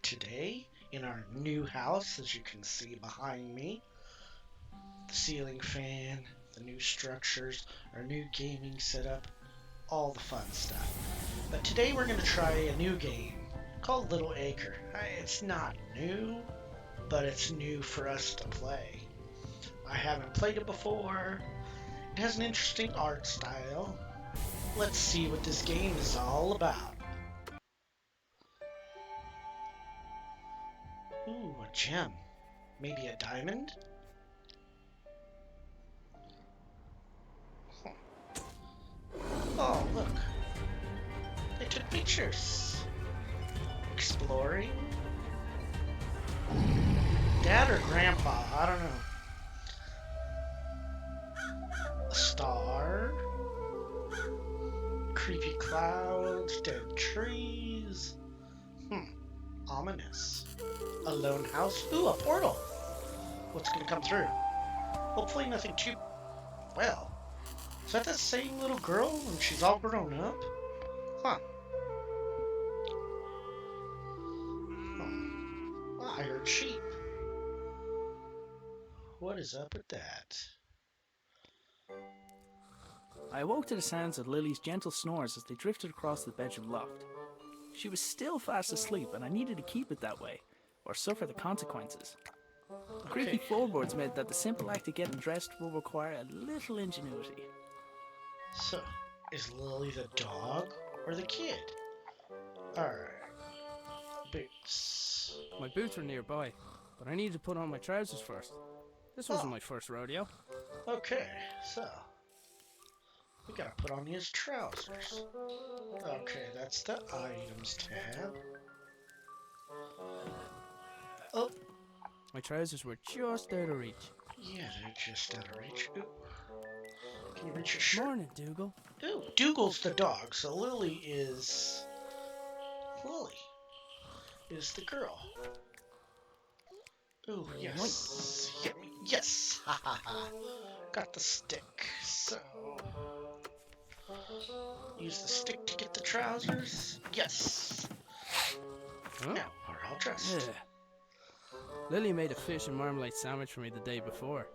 today in our new house, as you can see behind me. The ceiling fan, the new structures, our new gaming setup, all the fun stuff. But today we're going to try a new game called Little Acre. It's not new, but it's new for us to play. I haven't played it before. It has an interesting art style. Let's see what this game is all about. Ooh, a gem. Maybe a diamond? Huh. Oh, look. They took pictures. Exploring? Dad or Grandpa? I don't know. A star? Creepy clouds, dead trees. Ominous. A lone house. Ooh, a portal. What's gonna come through? Hopefully nothing too... Well, is that the same little girl when she's all grown up? Huh. Well, I heard sheep. What is up with that? I awoke to the sounds of Lily's gentle snores as they drifted across the bedroom loft. She was still fast asleep, and I needed to keep it that way, or suffer the consequences. The creaky floorboards meant that the simple act of getting dressed will require a little ingenuity. So, is Lily the dog or the kid? Alright. Boots. My boots were nearby, but I needed to put on my trousers first. This wasn't my first rodeo. Okay, so we gotta put on his trousers. Okay, that's the items tab. Oh, My trousers were just out of reach. yeah, they're just out of reach. Ooh. Can you reach your shirt? Morning, Dougal. Ooh, Dougal's the dog, so Lily is the girl. Ooh, yes. Yes! Ha ha ha. Got the stick. So, use the stick to get the trousers. Yes! Huh? Now we're all dressed. Yeah. Lily made a fish and marmalade sandwich for me the day before.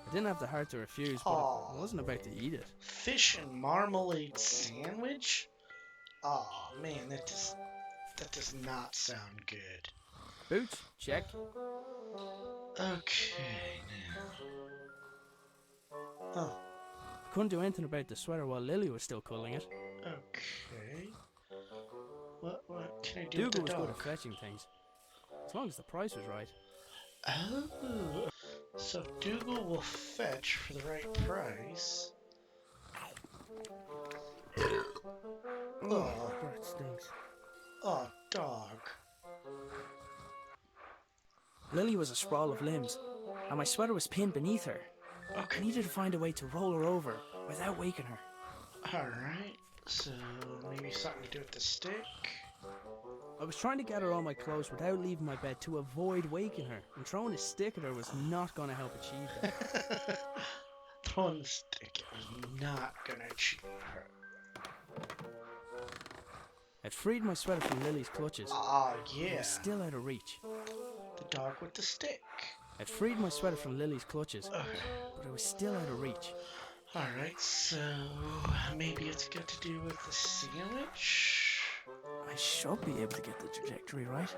I didn't have the heart to refuse, but I wasn't about to eat it. Fish and marmalade sandwich? Oh man, that does not sound good. Boots, check. Okay, now. Oh, I couldn't do anything about the sweater while Lily was still culling it. okay. What can I do Dougal with was the good dog? at fetching things, as long as the price was right. Oh, so Dougal will fetch for the right price. Oh, That stinks. oh, dog. Lily was a sprawl of limbs, and my sweater was pinned beneath her. I Okay, needed to find a way to roll her over without waking her. alright. So, maybe something to do with the stick? I was trying to get her on my clothes without leaving my bed to avoid waking her, and throwing a stick at her was not going to help achieve that. Throwing the stick is not gonna achieve her. I'd freed my sweater from Lily's clutches. Ah, It yeah. was still out of reach. The dog with the stick. I'd freed my sweater from Lily's clutches, Okay. but it was still out of reach. Alright, so maybe it's got to do with the sandwich? I should be able to get the trajectory right.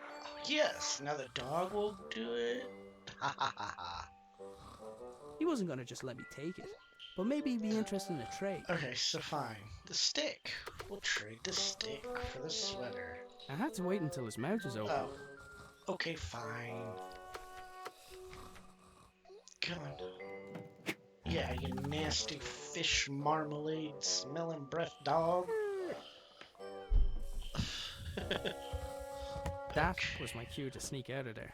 Oh, yes, now the dog will do it. Ha ha ha ha. He wasn't going to just let me take it, but maybe he'd be interested in a trade. Okay, so fine. The stick. We'll trade the stick for the sweater. I had to wait until his mouth was open. Oh, okay, fine. Come on. Yeah, you nasty fish marmalade smelling breath dog. That was my cue to sneak out of there.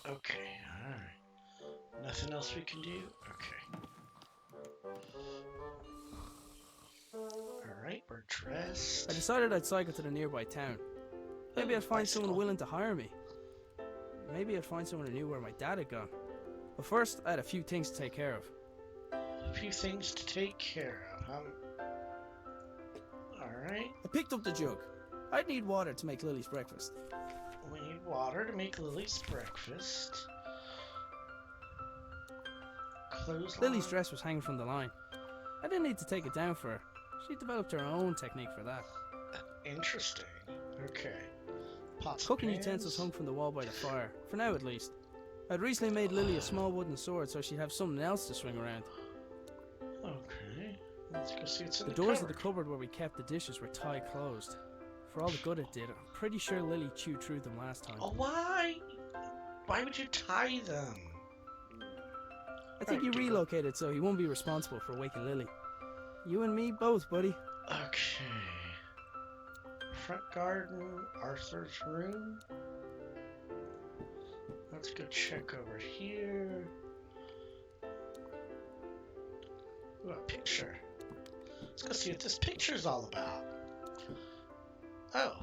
Okay, alright. Nothing else we can do? Okay. Alright, we're dressed. I decided I'd cycle to the nearby town. Maybe I'd find someone willing to hire me. Maybe I'd find someone who knew where my dad had gone. But first, I had a few things to take care of. A few things to take care of, huh? Alright. I picked up the jug. I'd need water to make Lily's breakfast. We need water to make Lily's breakfast. Clothesline. Lily's dress was hanging from the line. I didn't need to take it down for her. She developed her own technique for that. Interesting. Okay. Pots Cooking and pans. utensils hung from the wall by the fire, for now at least. I'd recently made Lily a small wooden sword so she'd have something else to swing around. Okay. Let's go see what's in The the doors cupboard. of the cupboard where we kept the dishes were tight closed. For all the good it did, I'm pretty sure Lily chewed through them last time. Oh, why? Why would you tie them? I think you relocated so he won't be responsible for waking Lily. You and me both, buddy. Okay. Front garden, Arthur's room. Let's go check over here. Ooh, a picture. Let's go see what this picture's all about. Oh,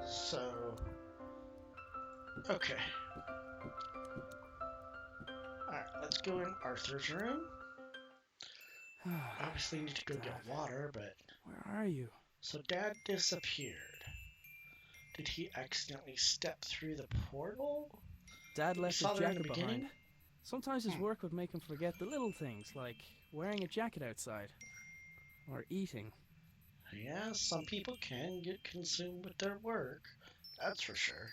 so... Okay. Alright, let's go in Arthur's room. Obviously need to go get water, but... Where are you? So Dad disappeared. Did he accidentally step through the portal? Dad left his Saw there in the jacket behind. beginning? Sometimes his work would make him forget the little things, like wearing a jacket outside. Or eating. Yeah, some people can get consumed with their work. That's for sure.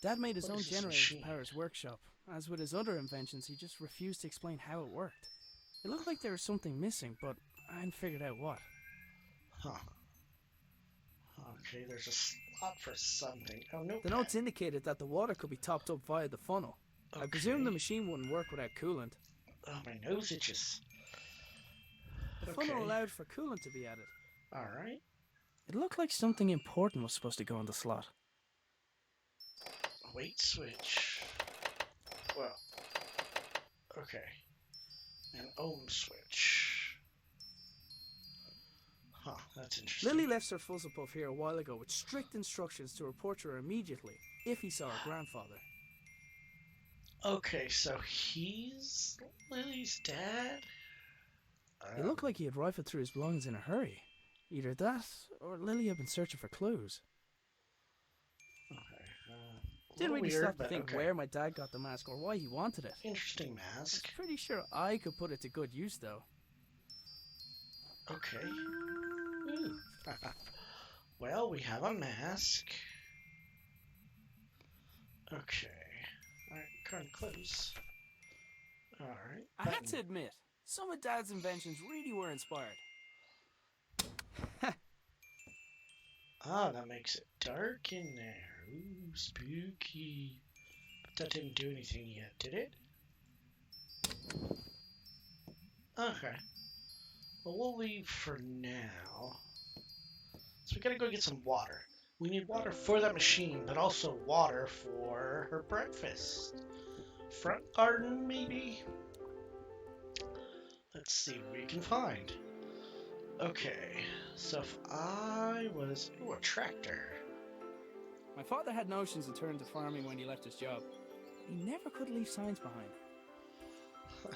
Dad made his What own is this generator to machine? power his workshop. As with his other inventions, he just refused to explain how it worked. It looked like there was something missing, but I hadn't figured out what. Huh. Okay, there's a slot for something. Oh, no. The notes indicated that the water could be topped up via the funnel. I presume the machine wouldn't work without coolant. Oh, my nose itches. The Okay. funnel allowed for coolant to be added. Alright. It looked like something important was supposed to go in the slot. Wait switch. Well. Okay. An ohm switch. Huh, that's interesting. Lily left Sir Fuzzlepuff here a while ago with strict instructions to report to her immediately if he saw her grandfather. Okay, so he's Lily's dad? It looked like he had rifled through his belongings in a hurry. Either that, or Lily had been searching for clues. Okay. Didn't really weird, stop to but think okay. where my dad got the mask or why he wanted it. Interesting I was mask. pretty sure I could put it to good use, though. Okay. Ooh. Well, we have a mask. Okay. Alright, current close. Alright. I had to admit, some of Dad's inventions really were inspired. Ah, that makes it dark in there. Ooh, spooky. But that didn't do anything yet, did it? Okay. Well, we'll leave for now. So we gotta go get some water. We need water for that machine, but also water for her breakfast. Front garden, maybe? Let's see what we can find. Okay, so if I was... Ooh, a tractor. My father had notions to turn to farming when he left his job. He never could leave signs behind.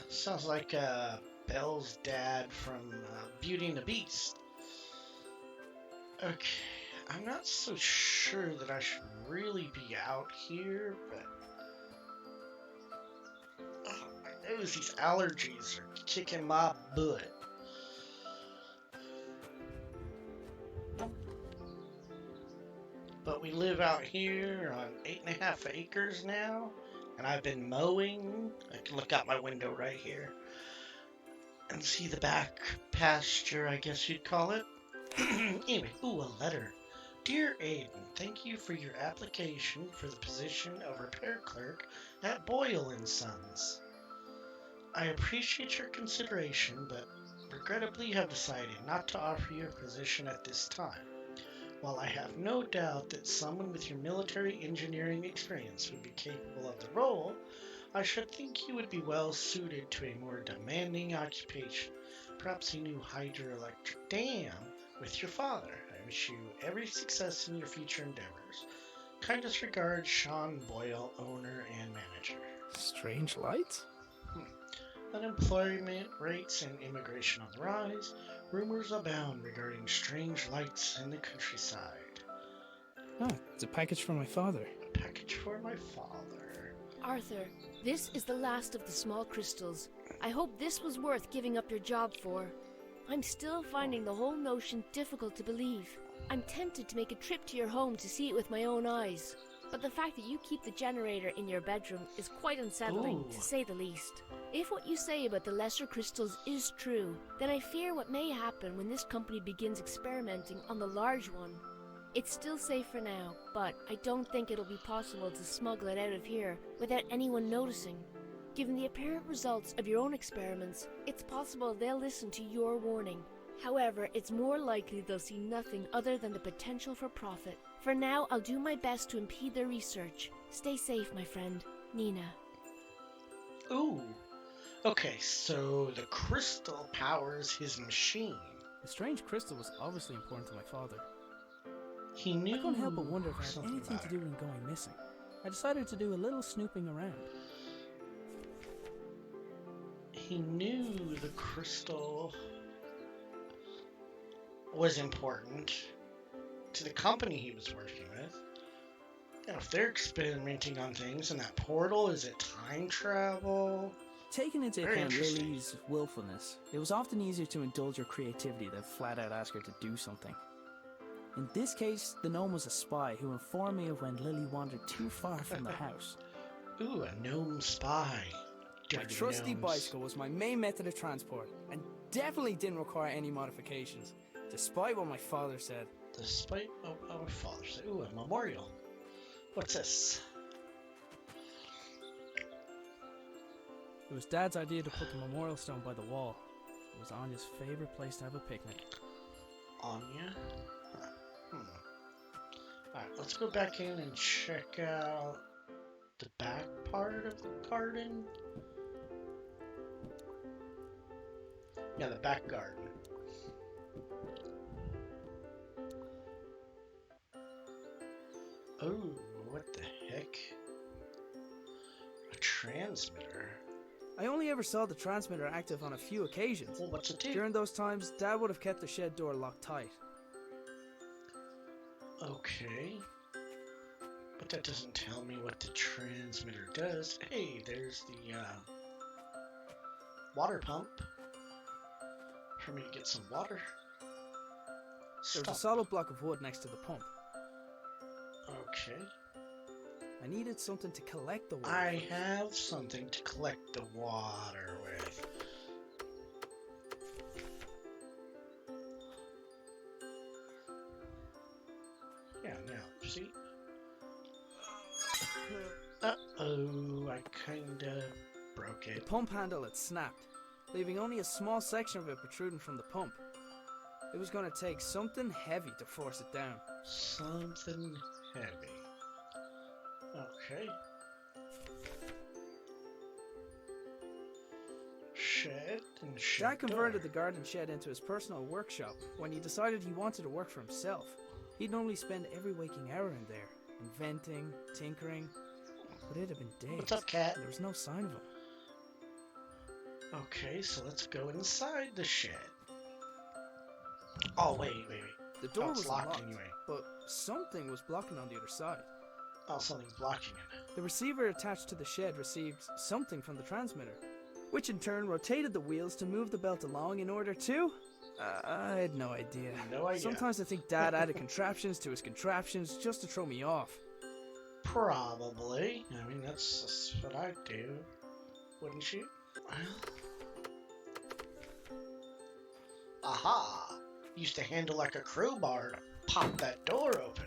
Sounds like Belle's dad from Beauty and the Beast. Okay, I'm not so sure that I should really be out here, but... Oh, my nose, these allergies are kicking my butt. But we live out here on 8.5 acres now, and I've been mowing. I can look out my window right here and see the back pasture, I guess you'd call it. Anyway, ooh, a letter. Dear Aiden, thank you for your application for the position of repair clerk at Boyle & Sons. I appreciate your consideration, but regrettably have decided not to offer you a position at this time. While I have no doubt that someone with your military engineering experience would be capable of the role, I should think you would be well suited to a more demanding occupation, perhaps a new hydroelectric dam with your father. I wish you every success in your future endeavors. Kindest regards, Sean Boyle, owner and manager. Strange lights? Unemployment rates and immigration on the rise. Rumors abound regarding strange lights in the countryside. Ah, it's a package from my father. A package for my father. Arthur, this is the last of the small crystals. I hope this was worth giving up your job for. I'm still finding the whole notion difficult to believe. I'm tempted to make a trip to your home to see it with my own eyes. But the fact that you keep the generator in your bedroom is quite unsettling, to say the least. If what you say about the lesser crystals is true, then I fear what may happen when this company begins experimenting on the large one. It's still safe for now, but I don't think it'll be possible to smuggle it out of here without anyone noticing. Given the apparent results of your own experiments, it's possible they'll listen to your warning. However, it's more likely they'll see nothing other than the potential for profit. For now, I'll do my best to impede their research. Stay safe, my friend. Nina. Ooh. Okay, so the crystal powers his machine. The strange crystal was obviously important to my father. He knew I couldn't help but wonder if it had something anything about to do with him going missing. I decided to do a little snooping around. He knew the crystal was important to the company he was working with. And if they're experimenting on things in that portal, is it time travel? Taking into Very account interesting. Lily's willfulness, it was often easier to indulge her creativity than flat out ask her to do something. In this case, the gnome was a spy who informed me of when Lily wandered too far from the house. Ooh, a gnome spy. My Dirty trusty gnomes. bicycle was my main method of transport, and definitely didn't require any modifications, despite what my father said. Despite our father said, ooh, a memorial. What's this? It was Dad's idea to put the memorial stone by the wall. It was Anya's favorite place to have a picnic. Anya? Alright, let's go back in and check out the back part of the garden. Yeah, the back garden. Oh, what the heck? A transmitter? I only ever saw the transmitter active on a few occasions. Well, what's it do? During those times, Dad would have kept the shed door locked tight. Okay. But that doesn't tell me what the transmitter does. Hey, there's the water pump for me to get some water. There was Stop. a solid block of wood next to the pump. Okay. I needed something to collect the water. I have something to collect the water with. Yeah, now, see? Uh-oh, I kinda broke The it. pump handle had snapped, leaving only a small section of it protruding from the pump. It was going to take something heavy to force it down. Something heavy. Okay. Shed and shed Dad converted the door. garden shed into his personal workshop when he decided he wanted to work for himself. He'd normally spend every waking hour in there, inventing, tinkering, but it had been days. What's up, cat? And there was no sign of him. Okay, so let's go inside the shed. Oh, wait. The door Oh, it's was locked locked, anyway. but something was blocking on the other side. Oh, something's blocking it. The receiver attached to the shed received something from the transmitter, which in turn rotated the wheels to move the belt along in order to... I had no idea. No idea. Sometimes I think Dad added contraptions to his contraptions just to throw me off. Probably. I mean, that's what I'd do. Wouldn't you? Well. Aha! Used to handle like a crowbar to pop that door open.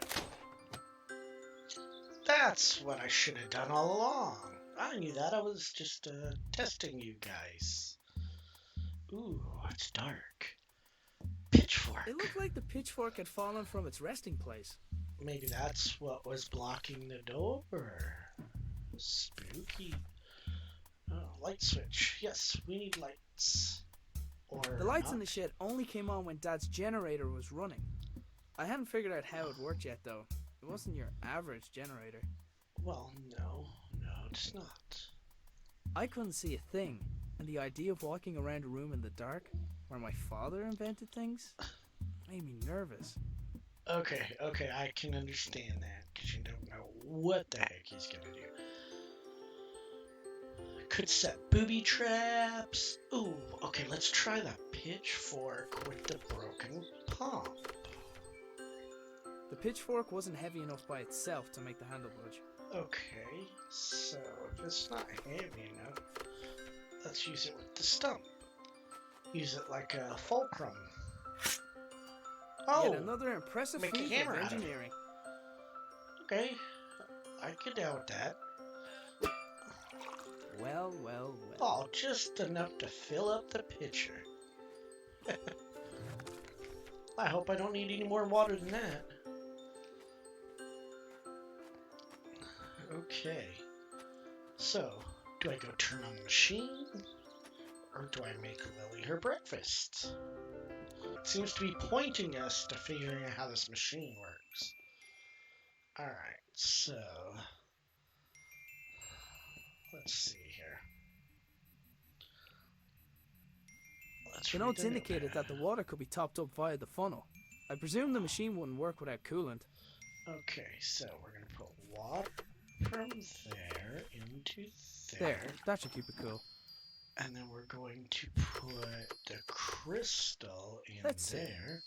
That's what I should have done all along. I knew that. I was just testing you guys. Ooh, it's dark. Pitchfork. It looked like the pitchfork had fallen from its resting place. Maybe that's what was blocking the door. Spooky. Oh, light switch. Yes, we need lights. Or The lights in not. the shed only came on when Dad's generator was running. I hadn't figured out how it worked yet, though. It wasn't your average generator. Well, no, it's not. I couldn't see a thing, and the idea of walking around a room in the dark where my father invented things made me nervous. Okay, I can understand that because you don't know what the heck he's gonna do. Could set booby traps. Ooh, okay, let's try the pitchfork with the broken palm. The pitchfork wasn't heavy enough by itself to make the handle budge. Okay, so if it's not heavy enough, let's use it with the stump. Use it like a fulcrum. Oh, Yet another impressive make a feat hammer of out of it. engineering. Okay, I get down with that. Well. Oh, just enough to fill up the pitcher. I hope I don't need any more water than that. Okay, so do I go turn on the machine, or do I make Lily her breakfast? It seems to be pointing us to figuring out how this machine works. Alright, so let's see here. The notes indicated that the water could be topped up via the funnel. I presume the machine wouldn't work without coolant. Okay, so we're going to put water from there into there. There, that should keep it cool. And then we're going to put the crystal in Let's see. there.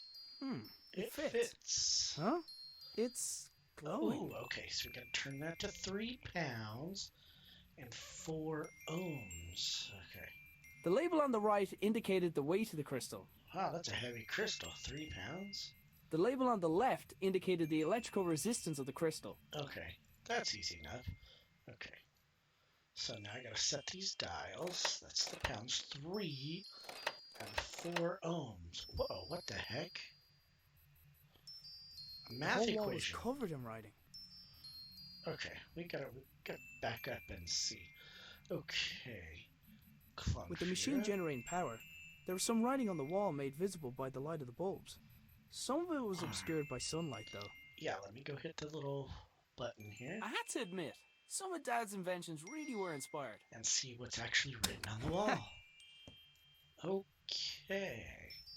It fits. Fits. Huh? It's glowing. Ooh, okay, so we got to turn that to 3 pounds and 4 ohms. Okay. The label on the right indicated the weight of the crystal. Wow, that's a heavy crystal. 3 pounds? The label on the left indicated the electrical resistance of the crystal. Okay, that's easy enough. Okay. So now I gotta set these dials. That's the pounds. 3 and 4 ohms. Whoa, what the heck? A math the whole wall was equation. covered in writing. Okay, we gotta back up and see. Okay. With the machine generating power, there was some writing on the wall made visible by the light of the bulbs. Some of it was obscured by sunlight, though. Yeah, let me go hit the little button here I had to admit, some of Dad's inventions really were inspired. and see what's actually written on the wall. Okay.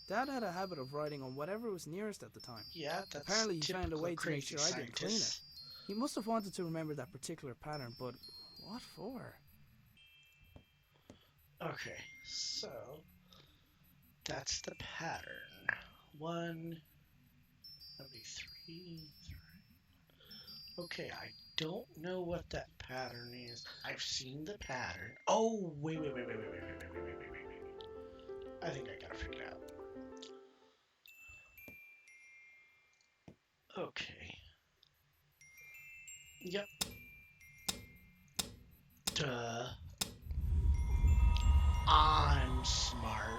Dad had a habit of writing on whatever was nearest at the time. Yeah, that's Apparently he found a typical way to make crazy sure I didn't clean it. scientists. He must have wanted to remember that particular pattern, but what for? Okay, so that's the pattern. 1, that'll be 3. Okay, I don't know what that pattern is. I've seen the pattern. Oh, wait. I think I gotta figure it out. Okay. Yep. Duh. I'm smart.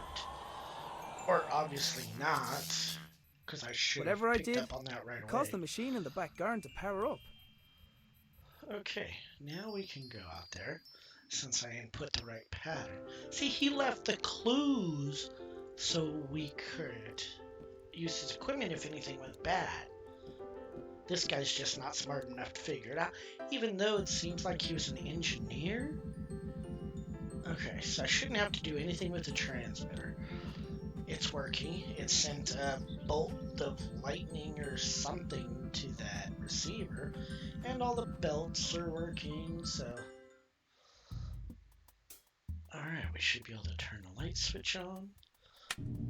Or obviously not, because I should have Whatever I picked did, up on that right away. caused the machine in the back garden to power up. Okay, now we can go out there, since I input the right pattern. See, he left the clues so we could use his equipment if anything went bad. This guy's just not smart enough to figure it out, even though it seems like he was an engineer. Okay, so I shouldn't have to do anything with the transmitter. It's working. It sent a bolt of lightning or something to that receiver, and all the belts are working, so... Alright, we should be able to turn the light switch on.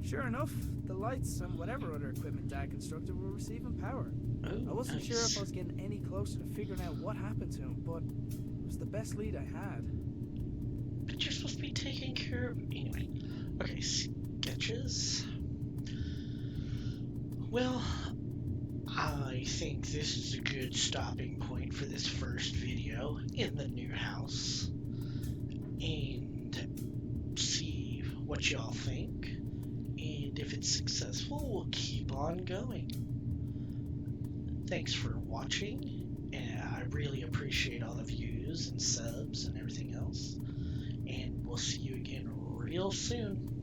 Sure enough, the lights and whatever other equipment Dad constructed were receiving power. Oh, I wasn't sure nice. if I was getting any closer to figuring out what happened to him, but it was the best lead I had. But you're supposed to be taking care of... Anyway. Okay, sketches. Well, I think this is a good stopping point for this first video in the new house. And see what y'all think. And if it's successful, we'll keep on going. Thanks for watching. And I really appreciate all the views and subs and everything else. And we'll see you again real soon.